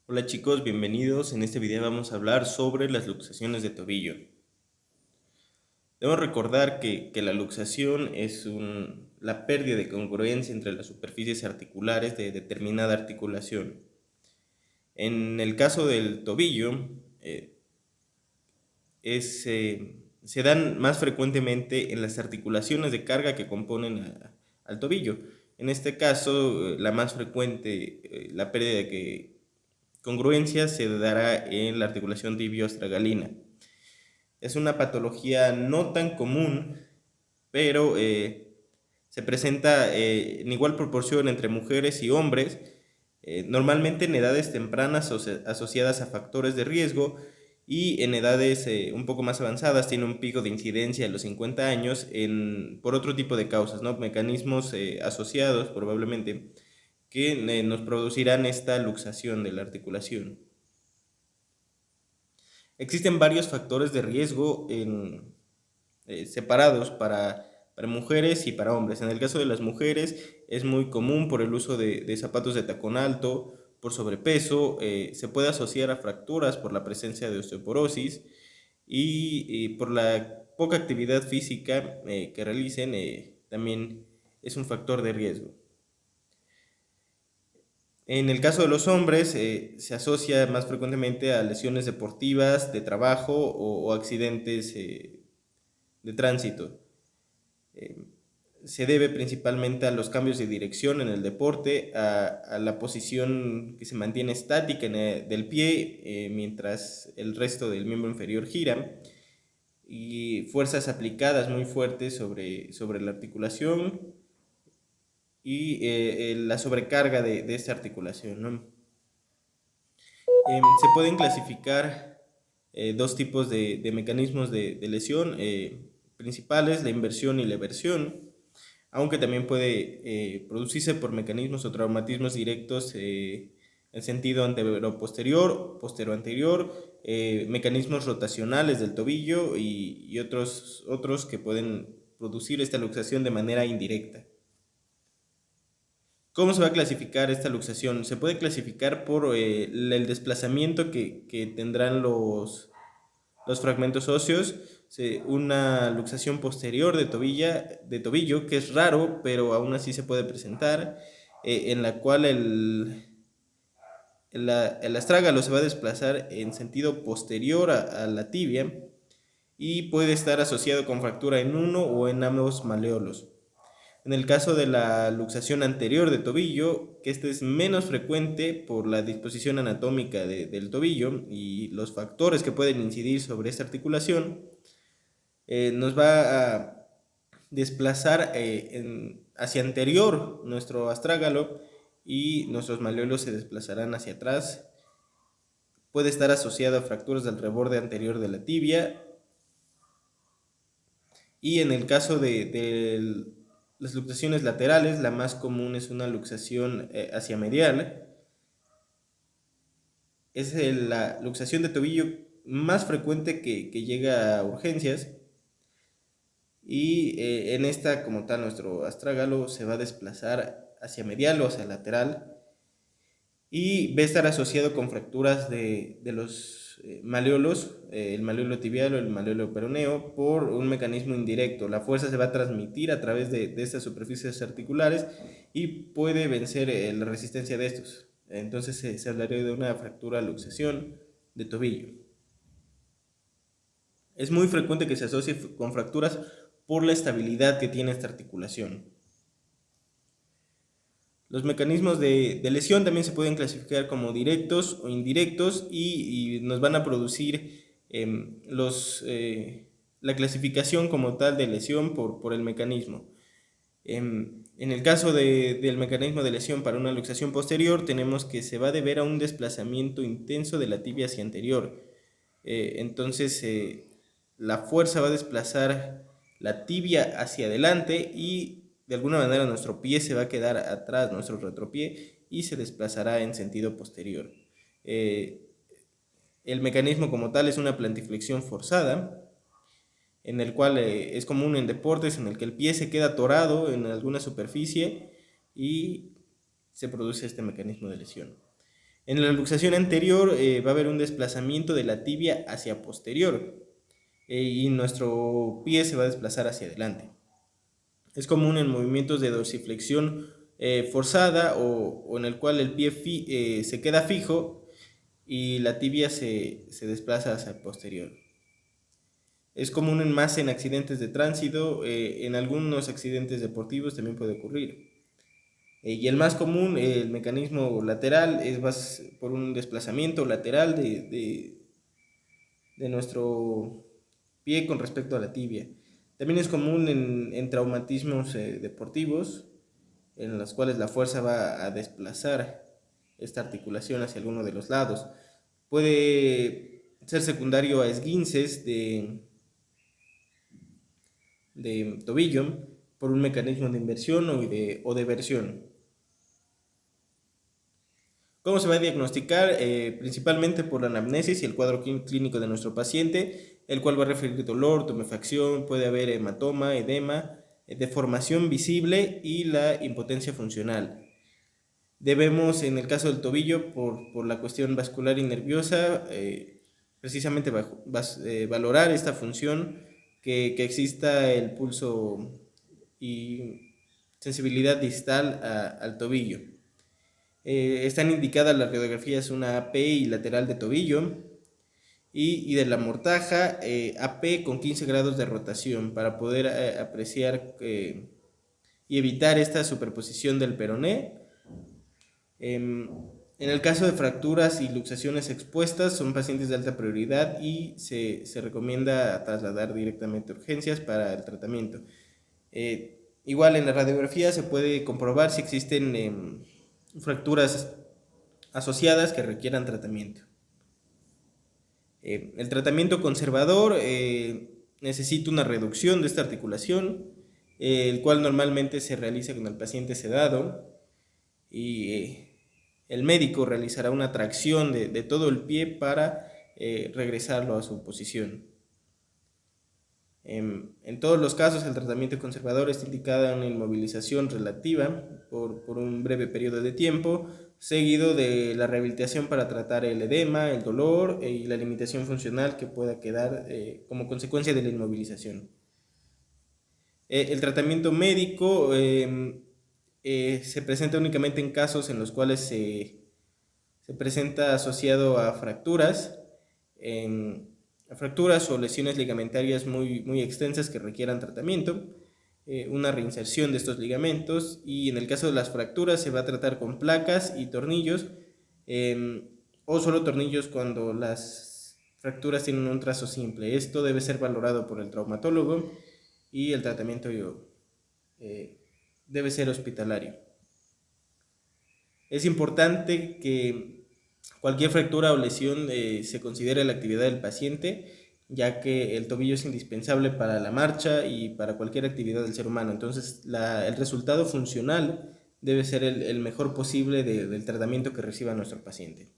Hola chicos, bienvenidos. En este video vamos a hablar sobre las luxaciones de tobillo. Debemos recordar que la luxación es la pérdida de congruencia entre las superficies articulares de determinada articulación. En el caso del tobillo, se dan más frecuentemente en las articulaciones de carga que componen al tobillo. En este caso, la más frecuente, la pérdida de congruencia se dará en la articulación tibio-astragalina. Es una patología no tan común, pero se presenta en igual proporción entre mujeres y hombres, normalmente en edades tempranas asociadas a factores de riesgo, y en edades un poco más avanzadas tiene un pico de incidencia a los 50 años por otro tipo de causas, ¿no? Mecanismos asociados probablemente que nos producirán esta luxación de la articulación. Existen varios factores de riesgo separados para mujeres y para hombres. En el caso de las mujeres es muy común por el uso de zapatos de tacón alto, por sobrepeso, se puede asociar a fracturas por la presencia de osteoporosis y por la poca actividad física que realicen, también es un factor de riesgo. En el caso de los hombres, se asocia más frecuentemente a lesiones deportivas, de trabajo o accidentes de tránsito. Eh, Se debe principalmente a los cambios de dirección en el deporte, a la posición que se mantiene estática del pie mientras el resto del miembro inferior gira, y fuerzas aplicadas muy fuertes sobre la articulación y la sobrecarga de esta articulación, ¿no? Se pueden clasificar dos tipos de mecanismos de lesión principales: la inversión y la eversión, aunque también puede producirse por mecanismos o traumatismos directos en sentido antero-posterior, posterior-anterior, mecanismos rotacionales del tobillo y otros que pueden producir esta luxación de manera indirecta. ¿Cómo se va a clasificar esta luxación? Se puede clasificar por el desplazamiento que tendrán los fragmentos óseos. Una luxación posterior de tobillo, que es raro, pero aún así se puede presentar, en la cual el astrágalo se va a desplazar en sentido posterior a la tibia y puede estar asociado con fractura en uno o en ambos maleolos. En el caso de la luxación anterior de tobillo, que esta es menos frecuente por la disposición anatómica del tobillo y los factores que pueden incidir sobre esta articulación, nos va a desplazar hacia anterior nuestro astrágalo y nuestros maleolos se desplazarán hacia atrás. Puede estar asociado a fracturas del reborde anterior de la tibia, y en el caso de las luxaciones laterales, la más común es una luxación hacia medial. Es la luxación de tobillo más frecuente que llega a urgencias, y en esta como tal nuestro astrágalo se va a desplazar hacia medial o hacia lateral y va a estar asociado con fracturas de los maleolos, el maleolo tibial o el maleolo peroneo, por un mecanismo indirecto. La fuerza se va a transmitir a través de estas superficies articulares y puede vencer la resistencia de estos. Entonces se hablaría de una fractura luxación de tobillo. Es muy frecuente que se asocie con fracturas por la estabilidad que tiene esta articulación. Los mecanismos de lesión también se pueden clasificar como directos o indirectos, y nos van a producir la clasificación como tal de lesión por el mecanismo. En el caso del mecanismo de lesión para una luxación posterior, tenemos que se va a deber a un desplazamiento intenso de la tibia hacia anterior. Entonces la fuerza va a desplazar la tibia hacia adelante y de alguna manera nuestro pie se va a quedar atrás, nuestro retropié, y se desplazará en sentido posterior. Eh, el mecanismo como tal es una plantiflexión forzada, en el cual es común en deportes en el que el pie se queda atorado en alguna superficie y se produce este mecanismo de lesión. En la luxación anterior va a haber un desplazamiento de la tibia hacia posterior y nuestro pie se va a desplazar hacia adelante. Es común en movimientos de dorsiflexión forzada o en el cual el pie se queda fijo y la tibia se desplaza hacia el posterior. Es común más en accidentes de tránsito, en algunos accidentes deportivos también puede ocurrir. Y el más común, el mecanismo lateral, es más por un desplazamiento lateral de nuestro pie con respecto a la tibia. También es común en traumatismos deportivos, en los cuales la fuerza va a desplazar esta articulación hacia alguno de los lados. Puede ser secundario a esguinces de tobillo por un mecanismo de inversión o de versión. ¿Cómo se va a diagnosticar? Principalmente por la anamnesis y el cuadro clínico de nuestro paciente, el cual va a referir dolor, tumefacción, puede haber hematoma, edema, deformación visible y la impotencia funcional. Debemos, en el caso del tobillo, por la cuestión vascular y nerviosa, precisamente valorar esta función, que exista el pulso y sensibilidad distal al tobillo. Están indicadas las radiografías una AP y lateral de tobillo y de la mortaja AP con 15 grados de rotación para poder apreciar y evitar esta superposición del peroné. En el caso de fracturas y luxaciones expuestas, son pacientes de alta prioridad y se recomienda trasladar directamente a urgencias para el tratamiento. Igual en la radiografía se puede comprobar si existen fracturas asociadas que requieran tratamiento. El tratamiento conservador necesita una reducción de esta articulación, el cual normalmente se realiza con el paciente sedado y el médico realizará una tracción de todo el pie para regresarlo a su posición. En todos los casos, el tratamiento conservador está indicado en una inmovilización relativa por un breve periodo de tiempo, seguido de la rehabilitación para tratar el edema, el dolor y la limitación funcional que pueda quedar como consecuencia de la inmovilización. El tratamiento médico se presenta únicamente en casos en los cuales se presenta asociado a fracturas, fracturas o lesiones ligamentarias muy extensas que requieran tratamiento, una reinserción de estos ligamentos, y en el caso de las fracturas se va a tratar con placas y tornillos o solo tornillos cuando las fracturas tienen un trazo simple. Esto debe ser valorado por el traumatólogo y el tratamiento debe ser hospitalario. Es importante que cualquier fractura o lesión se considere la actividad del paciente, ya que el tobillo es indispensable para la marcha y para cualquier actividad del ser humano. Entonces, el resultado funcional debe ser el mejor posible del tratamiento que reciba nuestro paciente.